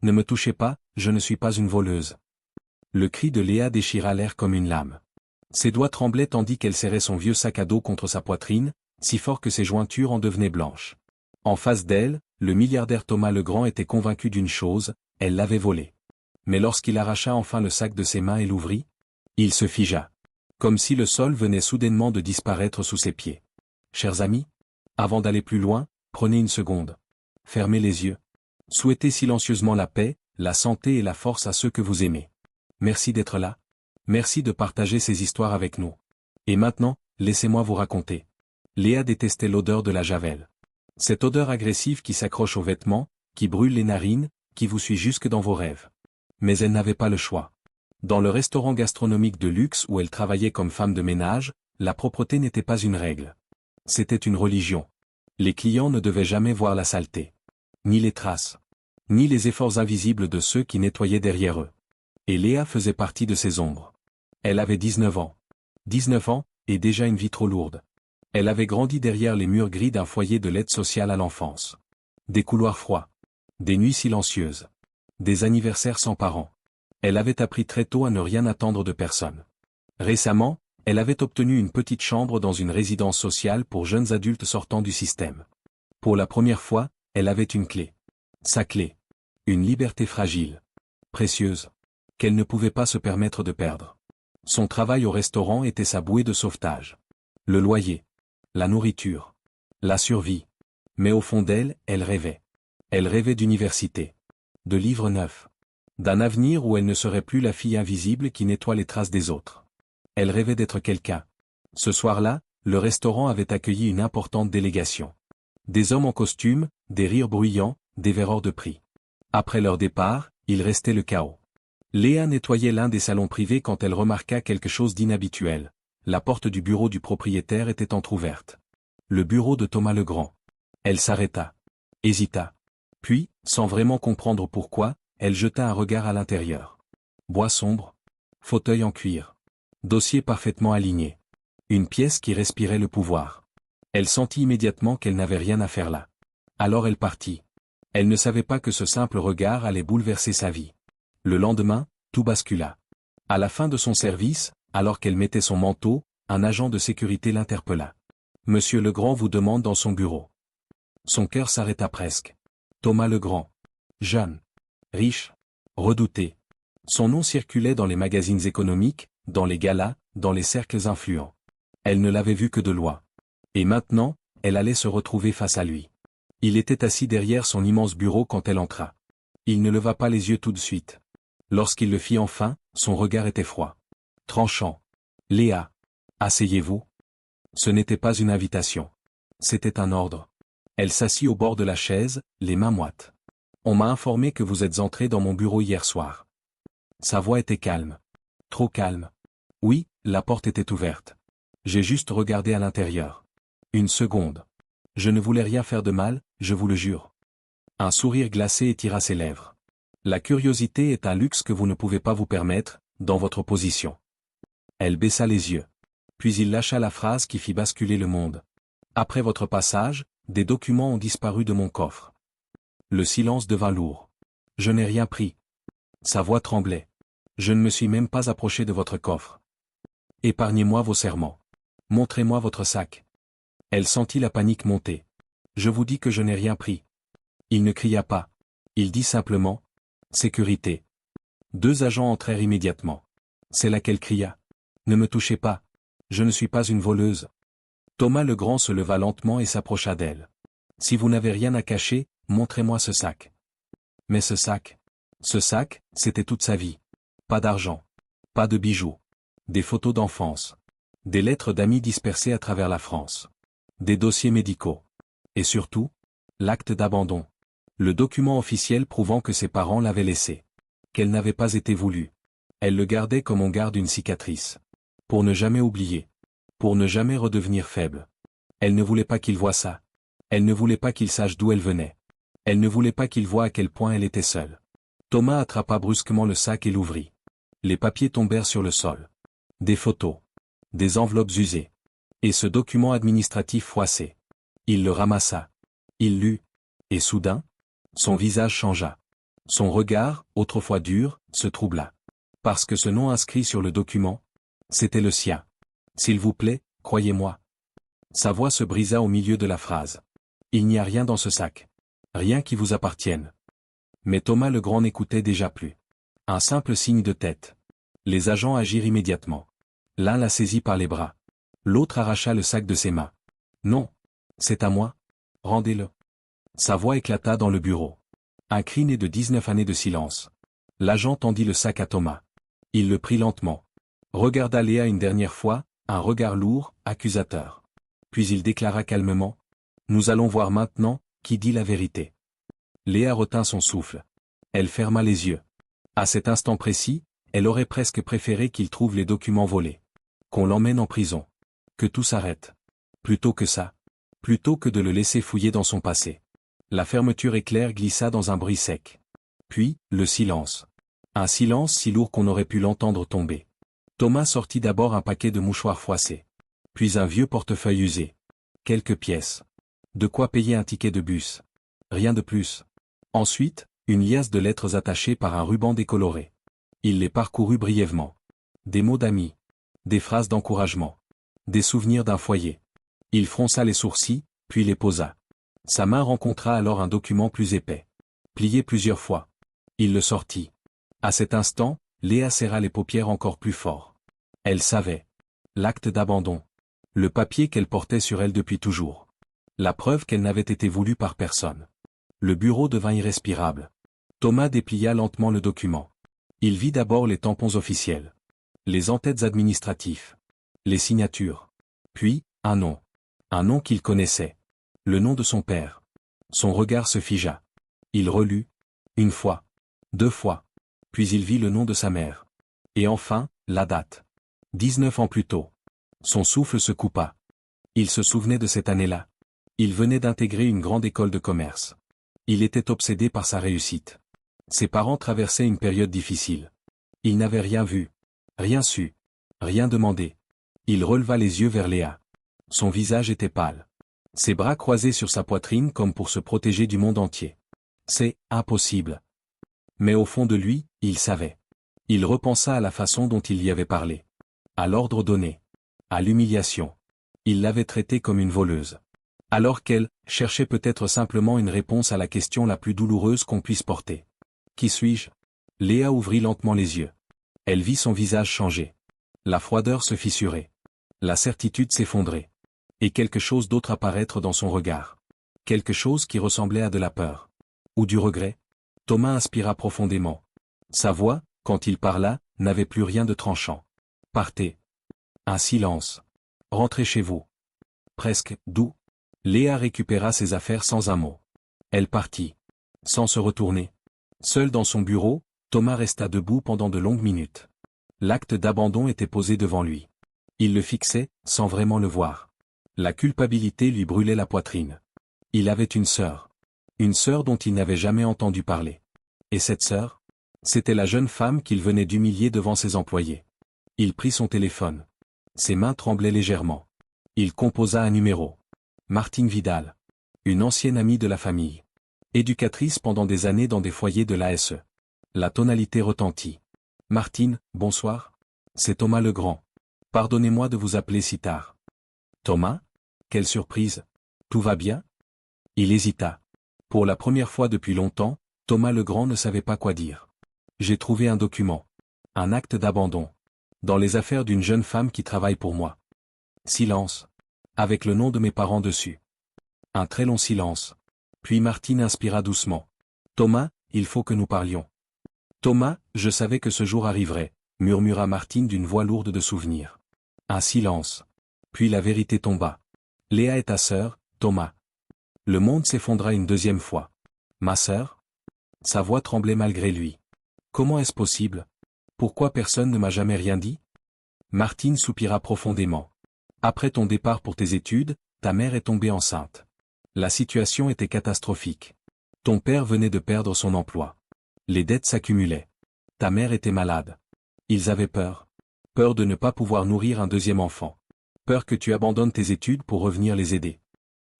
Ne me touchez pas, je ne suis pas une voleuse. Le cri de Léa déchira l'air comme une lame. Ses doigts tremblaient tandis qu'elle serrait son vieux sac à dos contre sa poitrine, si fort que ses jointures en devenaient blanches. En face d'elle, le milliardaire Thomas Legrand était convaincu d'une chose, elle l'avait volé. Mais lorsqu'il arracha enfin le sac de ses mains et l'ouvrit, il se figea. Comme si le sol venait soudainement de disparaître sous ses pieds. Chers amis, avant d'aller plus loin, prenez une seconde. Fermez les yeux. Souhaitez silencieusement la paix, la santé et la force à ceux que vous aimez. Merci d'être là. Merci de partager ces histoires avec nous. Et maintenant, laissez-moi vous raconter. Léa détestait l'odeur de la javel. Cette odeur agressive qui s'accroche aux vêtements, qui brûle les narines, qui vous suit jusque dans vos rêves. Mais elle n'avait pas le choix. Dans le restaurant gastronomique de luxe où elle travaillait comme femme de ménage, la propreté n'était pas une règle. C'était une religion. Les clients ne devaient jamais voir la saleté. Ni les traces. Ni les efforts invisibles de ceux qui nettoyaient derrière eux. Et Léa faisait partie de ces ombres. Elle avait 19 ans. 19 ans, et déjà une vie trop lourde. Elle avait grandi derrière les murs gris d'un foyer de l'aide sociale à l'enfance. Des couloirs froids. Des nuits silencieuses. Des anniversaires sans parents. Elle avait appris très tôt à ne rien attendre de personne. Récemment, elle avait obtenu une petite chambre dans une résidence sociale pour jeunes adultes sortant du système. Pour la première fois, elle avait une clé. Sa clé. Une liberté fragile. Précieuse. Qu'elle ne pouvait pas se permettre de perdre. Son travail au restaurant était sa bouée de sauvetage. Le loyer. La nourriture. La survie. Mais au fond d'elle, elle rêvait. Elle rêvait d'université. De livres neufs. D'un avenir où elle ne serait plus la fille invisible qui nettoie les traces des autres. Elle rêvait d'être quelqu'un. Ce soir-là, le restaurant avait accueilli une importante délégation. Des hommes en costume, des rires bruyants, des verres hors de prix. Après leur départ, il restait le chaos. Léa nettoyait l'un des salons privés quand elle remarqua quelque chose d'inhabituel. La porte du bureau du propriétaire était entr'ouverte. Le bureau de Thomas Legrand. Elle s'arrêta. Hésita. Puis, sans vraiment comprendre pourquoi, elle jeta un regard à l'intérieur. Bois sombre. Fauteuil en cuir. Dossier parfaitement aligné. Une pièce qui respirait le pouvoir. Elle sentit immédiatement qu'elle n'avait rien à faire là. Alors elle partit. Elle ne savait pas que ce simple regard allait bouleverser sa vie. Le lendemain, tout bascula. À la fin de son service, alors qu'elle mettait son manteau, un agent de sécurité l'interpella. Monsieur Legrand vous demande dans son bureau. Son cœur s'arrêta presque. Thomas Legrand. Jeune. Riche. Redouté. Son nom circulait dans les magazines économiques, dans les galas, dans les cercles influents. Elle ne l'avait vu que de loin. Et maintenant, elle allait se retrouver face à lui. Il était assis derrière son immense bureau quand elle entra. Il ne leva pas les yeux tout de suite. Lorsqu'il le fit enfin, son regard était froid. Tranchant. Léa. Asseyez-vous. Ce n'était pas une invitation. C'était un ordre. Elle s'assit au bord de la chaise, les mains moites. On m'a informé que vous êtes entré dans mon bureau hier soir. Sa voix était calme. Trop calme. Oui, la porte était ouverte. J'ai juste regardé à l'intérieur. Une seconde. Je ne voulais rien faire de mal, je vous le jure. Un sourire glacé étira ses lèvres. La curiosité est un luxe que vous ne pouvez pas vous permettre, dans votre position. Elle baissa les yeux. Puis il lâcha la phrase qui fit basculer le monde. Après votre passage, des documents ont disparu de mon coffre. Le silence devint lourd. Je n'ai rien pris. Sa voix tremblait. Je ne me suis même pas approché de votre coffre. Épargnez-moi vos serments. Montrez-moi votre sac. Elle sentit la panique monter. Je vous dis que je n'ai rien pris. Il ne cria pas. Il dit simplement « Sécurité ». 2 agents entrèrent immédiatement. C'est là qu'elle cria. « Ne me touchez pas. Je ne suis pas une voleuse. » Thomas Legrand se leva lentement et s'approcha d'elle. « Si vous n'avez rien à cacher, montrez-moi ce sac. » Mais ce sac, c'était toute sa vie. Pas d'argent. Pas de bijoux. Des photos d'enfance. Des lettres d'amis dispersées à travers la France. Des dossiers médicaux. Et surtout, l'acte d'abandon. Le document officiel prouvant que ses parents l'avaient laissé. Qu'elle n'avait pas été voulue. Elle le gardait comme on garde une cicatrice. Pour ne jamais oublier. Pour ne jamais redevenir faible. Elle ne voulait pas qu'il voie ça. Elle ne voulait pas qu'il sache d'où elle venait. Elle ne voulait pas qu'il voie à quel point elle était seule. Thomas attrapa brusquement le sac et l'ouvrit. Les papiers tombèrent sur le sol. Des photos. Des enveloppes usées. Et ce document administratif froissé. Il le ramassa. Il lut. Et soudain, son visage changea. Son regard, autrefois dur, se troubla. Parce que ce nom inscrit sur le document, c'était le sien. S'il vous plaît, croyez-moi. Sa voix se brisa au milieu de la phrase. Il n'y a rien dans ce sac. Rien qui vous appartienne. Mais Thomas le Grand n'écoutait déjà plus. Un simple signe de tête. Les agents agirent immédiatement. L'un la saisit par les bras. L'autre arracha le sac de ses mains. Non. C'est à moi. Rendez-le. Sa voix éclata dans le bureau. Un cri né de 19 années de silence. L'agent tendit le sac à Thomas. Il le prit lentement. Regarda Léa une dernière fois, un regard lourd, accusateur. Puis il déclara calmement. Nous allons voir maintenant, qui dit la vérité. Léa retint son souffle. Elle ferma les yeux. À cet instant précis, elle aurait presque préféré qu'il trouve les documents volés. Qu'on l'emmène en prison. Que tout s'arrête. Plutôt que ça. Plutôt que de le laisser fouiller dans son passé. La fermeture éclair glissa dans un bruit sec. Puis, le silence. Un silence si lourd qu'on aurait pu l'entendre tomber. Thomas sortit d'abord un paquet de mouchoirs froissés. Puis un vieux portefeuille usé. Quelques pièces. De quoi payer un ticket de bus. Rien de plus. Ensuite, une liasse de lettres attachées par un ruban décoloré. Il les parcourut brièvement. Des mots d'amis. Des phrases d'encouragement. Des souvenirs d'un foyer. Il fronça les sourcils, puis les posa. Sa main rencontra alors un document plus épais. Plié plusieurs fois. Il le sortit. À cet instant, Léa serra les paupières encore plus fort. Elle savait. L'acte d'abandon. Le papier qu'elle portait sur elle depuis toujours. La preuve qu'elle n'avait été voulue par personne. Le bureau devint irrespirable. Thomas déplia lentement le document. Il vit d'abord les tampons officiels. Les en-têtes administratifs. Les signatures. Puis, un nom. Un nom qu'il connaissait. Le nom de son père. Son regard se figea. Il relut. Une fois. 2 fois. Puis il vit le nom de sa mère. Et enfin, la date. 19 ans plus tôt. Son souffle se coupa. Il se souvenait de cette année-là. Il venait d'intégrer une grande école de commerce. Il était obsédé par sa réussite. Ses parents traversaient une période difficile. Il n'avait rien vu. Rien su. Rien demandé. Il releva les yeux vers Léa. Son visage était pâle. Ses bras croisés sur sa poitrine comme pour se protéger du monde entier. C'est impossible. Mais au fond de lui, il savait. Il repensa à la façon dont il y avait parlé. À l'ordre donné. À l'humiliation. Il l'avait traitée comme une voleuse. Alors qu'elle cherchait peut-être simplement une réponse à la question la plus douloureuse qu'on puisse porter. Qui suis-je? Léa ouvrit lentement les yeux. Elle vit son visage changer. La froideur se fissurer. La certitude s'effondrer. Et quelque chose d'autre apparaître dans son regard. Quelque chose qui ressemblait à de la peur. Ou du regret. Thomas inspira profondément. Sa voix, quand il parla, n'avait plus rien de tranchant. Partez. Un silence. Rentrez chez vous. Presque doux. Léa récupéra ses affaires sans un mot. Elle partit. Sans se retourner. Seul dans son bureau, Thomas resta debout pendant de longues minutes. L'acte d'abandon était posé devant lui. Il le fixait, sans vraiment le voir. La culpabilité lui brûlait la poitrine. Il avait une sœur. Une sœur dont il n'avait jamais entendu parler. Et cette sœur? C'était la jeune femme qu'il venait d'humilier devant ses employés. Il prit son téléphone. Ses mains tremblaient légèrement. Il composa un numéro. Martine Vidal. Une ancienne amie de la famille. Éducatrice pendant des années dans des foyers de l'ASE. La tonalité retentit. Martine, bonsoir. C'est Thomas Legrand. Pardonnez-moi de vous appeler si tard. Thomas? Quelle surprise. Tout va bien? Il hésita. Pour la première fois depuis longtemps, Thomas Legrand ne savait pas quoi dire. J'ai trouvé un document. Un acte d'abandon. Dans les affaires d'une jeune femme qui travaille pour moi. Silence. Avec le nom de mes parents dessus. Un très long silence. Puis Martine inspira doucement. Thomas, il faut que nous parlions. Thomas, je savais que ce jour arriverait, murmura Martine d'une voix lourde de souvenirs. Un silence. Puis la vérité tomba. Léa est ta sœur, Thomas. Le monde s'effondra une deuxième fois. Ma sœur? Sa voix tremblait malgré lui. Comment est-ce possible? Pourquoi personne ne m'a jamais rien dit? Martine soupira profondément. Après ton départ pour tes études, ta mère est tombée enceinte. La situation était catastrophique. Ton père venait de perdre son emploi. Les dettes s'accumulaient. Ta mère était malade. Ils avaient peur. Peur de ne pas pouvoir nourrir un deuxième enfant. Peur que tu abandonnes tes études pour revenir les aider.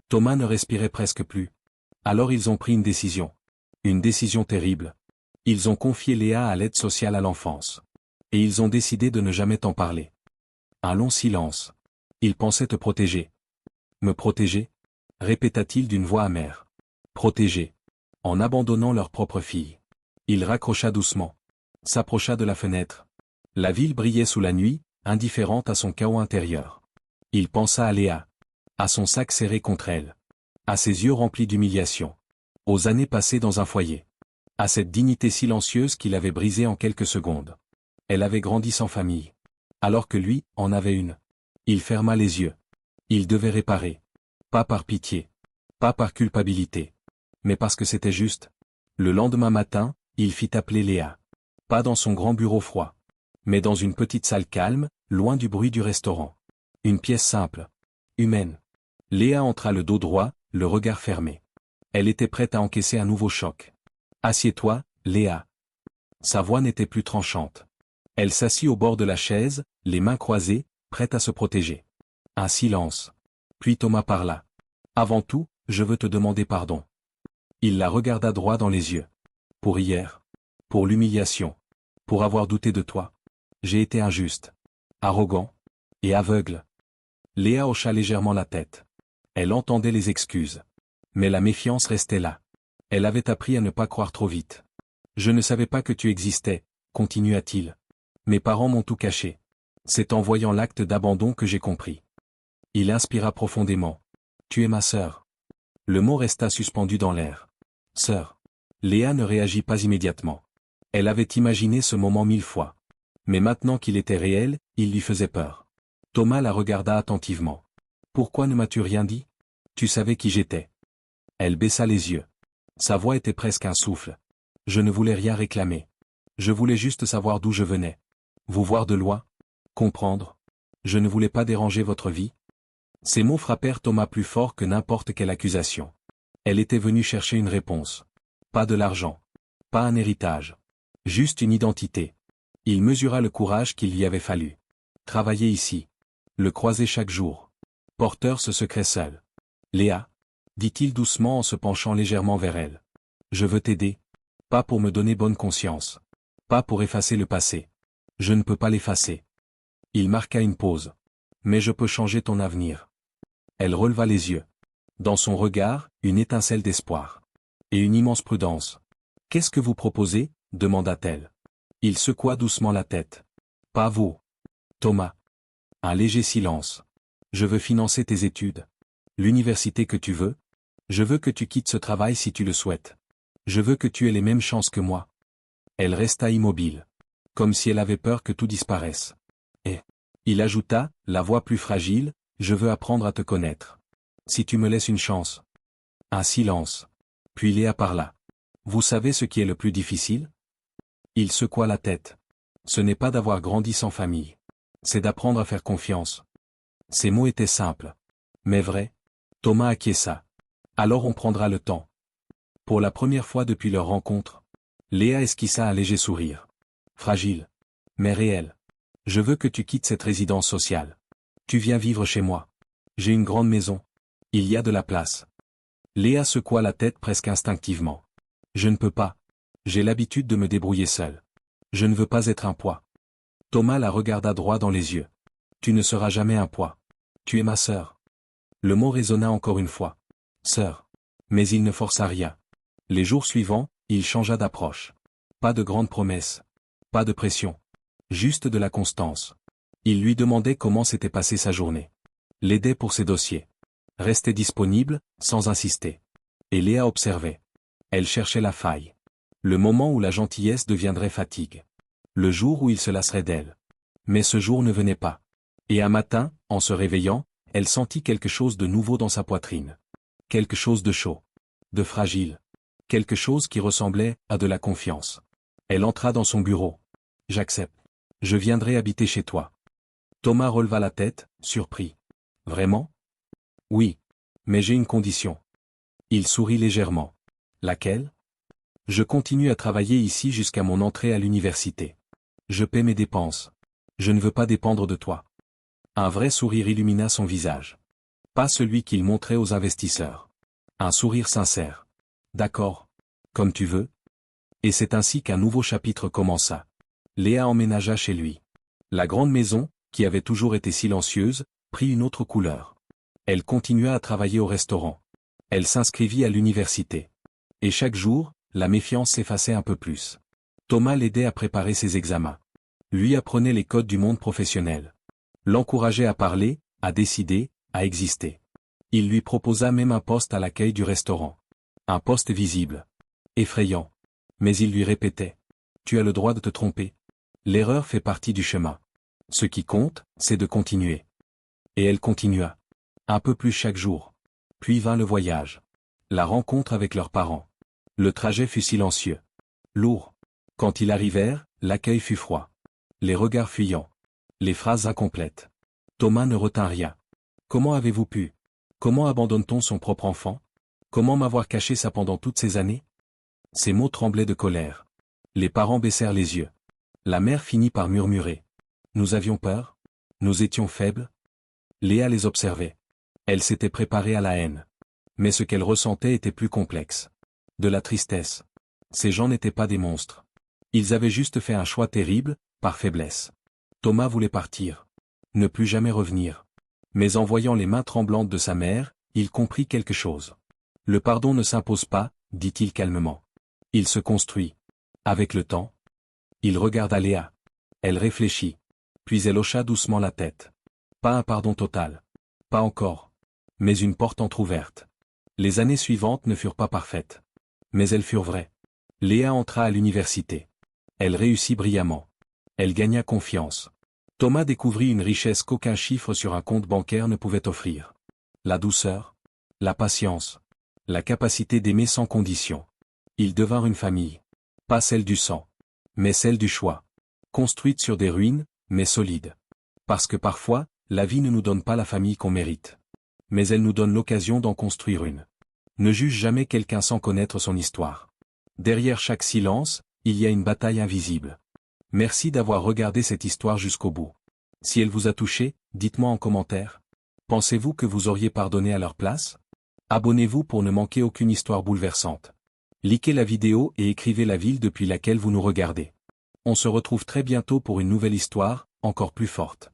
Thomas ne respirait presque plus. Alors ils ont pris une décision. Une décision terrible. Ils ont confié Léa à l'aide sociale à l'enfance. Et ils ont décidé de ne jamais t'en parler. Un long silence. Ils pensaient te protéger. Me protéger? Répéta-t-il d'une voix amère. Protéger. En abandonnant leur propre fille. Il raccrocha doucement. S'approcha de la fenêtre. La ville brillait sous la nuit, indifférente à son chaos intérieur. Il pensa à Léa. À son sac serré contre elle. À ses yeux remplis d'humiliation. Aux années passées dans un foyer. À cette dignité silencieuse qu'il avait brisée en quelques secondes. Elle avait grandi sans famille. Alors que lui, en avait une. Il ferma les yeux. Il devait réparer. Pas par pitié. Pas par culpabilité. Mais parce que c'était juste. Le lendemain matin, il fit appeler Léa. Pas dans son grand bureau froid. Mais dans une petite salle calme, loin du bruit du restaurant. Une pièce simple. Humaine. Léa entra le dos droit, le regard fermé. Elle était prête à encaisser un nouveau choc. Assieds-toi, Léa. Sa voix n'était plus tranchante. Elle s'assit au bord de la chaise, les mains croisées, prête à se protéger. Un silence. Puis Thomas parla. Avant tout, je veux te demander pardon. Il la regarda droit dans les yeux. Pour hier. Pour l'humiliation. Pour avoir douté de toi. J'ai été injuste. Arrogant. Et aveugle. Léa hocha légèrement la tête. Elle entendait les excuses. Mais la méfiance restait là. Elle avait appris à ne pas croire trop vite. Je ne savais pas que tu existais, continua-t-il. Mes parents m'ont tout caché. C'est en voyant l'acte d'abandon que j'ai compris. Il inspira profondément. Tu es ma sœur. Le mot resta suspendu dans l'air. Sœur. Léa ne réagit pas immédiatement. Elle avait imaginé ce moment 1000 fois. Mais maintenant qu'il était réel, il lui faisait peur. Thomas la regarda attentivement. Pourquoi ne m'as-tu rien dit? Tu savais qui j'étais. Elle baissa les yeux. Sa voix était presque un souffle. Je ne voulais rien réclamer. Je voulais juste savoir d'où je venais. Vous voir de loin. Comprendre. Je ne voulais pas déranger votre vie. Ces mots frappèrent Thomas plus fort que n'importe quelle accusation. Elle était venue chercher une réponse. Pas de l'argent. Pas un héritage. Juste une identité. Il mesura le courage qu'il lui avait fallu. Travailler ici. Le croiser chaque jour. Porteur ce secret seul. Léa, dit-il doucement en se penchant légèrement vers elle. Je veux t'aider. Pas pour me donner bonne conscience. Pas pour effacer le passé. Je ne peux pas l'effacer. Il marqua une pause. Mais je peux changer ton avenir. Elle releva les yeux. Dans son regard, une étincelle d'espoir. Et une immense prudence. Qu'est-ce que vous proposez? Demanda-t-elle. Il secoua doucement la tête. Pas vous. Thomas. Un léger silence. Je veux financer tes études. L'université que tu veux. Je veux que tu quittes ce travail si tu le souhaites. Je veux que tu aies les mêmes chances que moi. Elle resta immobile. Comme si elle avait peur que tout disparaisse. Et, il ajouta, la voix plus fragile, je veux apprendre à te connaître. Si tu me laisses une chance. Un silence. Puis Léa parla. Vous savez ce qui est le plus difficile? Il secoua la tête. Ce n'est pas d'avoir grandi sans famille. C'est d'apprendre à faire confiance. Ces mots étaient simples. Mais vrais. Thomas acquiesça. Alors on prendra le temps. Pour la première fois depuis leur rencontre, Léa esquissa un léger sourire. Fragile. Mais réel. Je veux que tu quittes cette résidence sociale. Tu viens vivre chez moi. J'ai une grande maison. Il y a de la place. Léa secoua la tête presque instinctivement. Je ne peux pas. J'ai l'habitude de me débrouiller seule. Je ne veux pas être un poids. Thomas la regarda droit dans les yeux. Tu ne seras jamais un poids. Tu es ma sœur. Le mot résonna encore une fois. Sœur. Mais il ne força rien. Les jours suivants, il changea d'approche. Pas de grandes promesses. Pas de pression. Juste de la constance. Il lui demandait comment s'était passée sa journée. L'aidait pour ses dossiers. Restait disponible, sans insister. Et Léa observait. Elle cherchait la faille. Le moment où la gentillesse deviendrait fatigue. Le jour où il se lasserait d'elle. Mais ce jour ne venait pas. Et un matin, en se réveillant, elle sentit quelque chose de nouveau dans sa poitrine. Quelque chose de chaud. De fragile. Quelque chose qui ressemblait à de la confiance. Elle entra dans son bureau. J'accepte. Je viendrai habiter chez toi. Thomas releva la tête, surpris. Vraiment? Oui. Mais j'ai une condition. Il sourit légèrement. Laquelle? Je continue à travailler ici jusqu'à mon entrée à l'université. Je paie mes dépenses. Je ne veux pas dépendre de toi. Un vrai sourire illumina son visage. Pas celui qu'il montrait aux investisseurs. Un sourire sincère. D'accord. Comme tu veux. Et c'est ainsi qu'un nouveau chapitre commença. Léa emménagea chez lui. La grande maison, qui avait toujours été silencieuse, prit une autre couleur. Elle continua à travailler au restaurant. Elle s'inscrivit à l'université. Et chaque jour, la méfiance s'effaçait un peu plus. Thomas l'aidait à préparer ses examens. Lui apprenait les codes du monde professionnel. L'encourageait à parler, à décider, à exister. Il lui proposa même un poste à l'accueil du restaurant. Un poste visible. Effrayant. Mais il lui répétait. Tu as le droit de te tromper. L'erreur fait partie du chemin. Ce qui compte, c'est de continuer. Et elle continua. Un peu plus chaque jour. Puis vint le voyage. La rencontre avec leurs parents. Le trajet fut silencieux. Lourd. Quand ils arrivèrent, l'accueil fut froid. Les regards fuyants. Les phrases incomplètes. Thomas ne retint rien. Comment avez-vous pu? Comment abandonne-t-on son propre enfant? Comment m'avoir caché ça pendant toutes ces années? Ces mots tremblaient de colère. Les parents baissèrent les yeux. La mère finit par murmurer. Nous avions peur? Nous étions faibles? Léa les observait. Elle s'était préparée à la haine. Mais ce qu'elle ressentait était plus complexe. De la tristesse. Ces gens n'étaient pas des monstres. Ils avaient juste fait un choix terrible, par faiblesse. Thomas voulait partir. Ne plus jamais revenir. Mais en voyant les mains tremblantes de sa mère, il comprit quelque chose. Le pardon ne s'impose pas, dit-il calmement. Il se construit. Avec le temps. Il regarda Léa. Elle réfléchit. Puis elle hocha doucement la tête. Pas un pardon total. Pas encore. Mais une porte entr'ouverte. Les années suivantes ne furent pas parfaites. Mais elles furent vraies. Léa entra à l'université. Elle réussit brillamment. Elle gagna confiance. Thomas découvrit une richesse qu'aucun chiffre sur un compte bancaire ne pouvait offrir. La douceur. La patience. La capacité d'aimer sans condition. Ils devinrent une famille. Pas celle du sang. Mais celle du choix. Construite sur des ruines, mais solide. Parce que parfois, la vie ne nous donne pas la famille qu'on mérite. Mais elle nous donne l'occasion d'en construire une. Ne juge jamais quelqu'un sans connaître son histoire. Derrière chaque silence, il y a une bataille invisible. Merci d'avoir regardé cette histoire jusqu'au bout. Si elle vous a touché, dites-moi en commentaire. Pensez-vous que vous auriez pardonné à leur place? Abonnez-vous pour ne manquer aucune histoire bouleversante. Likez la vidéo et écrivez la ville depuis laquelle vous nous regardez. On se retrouve très bientôt pour une nouvelle histoire, encore plus forte.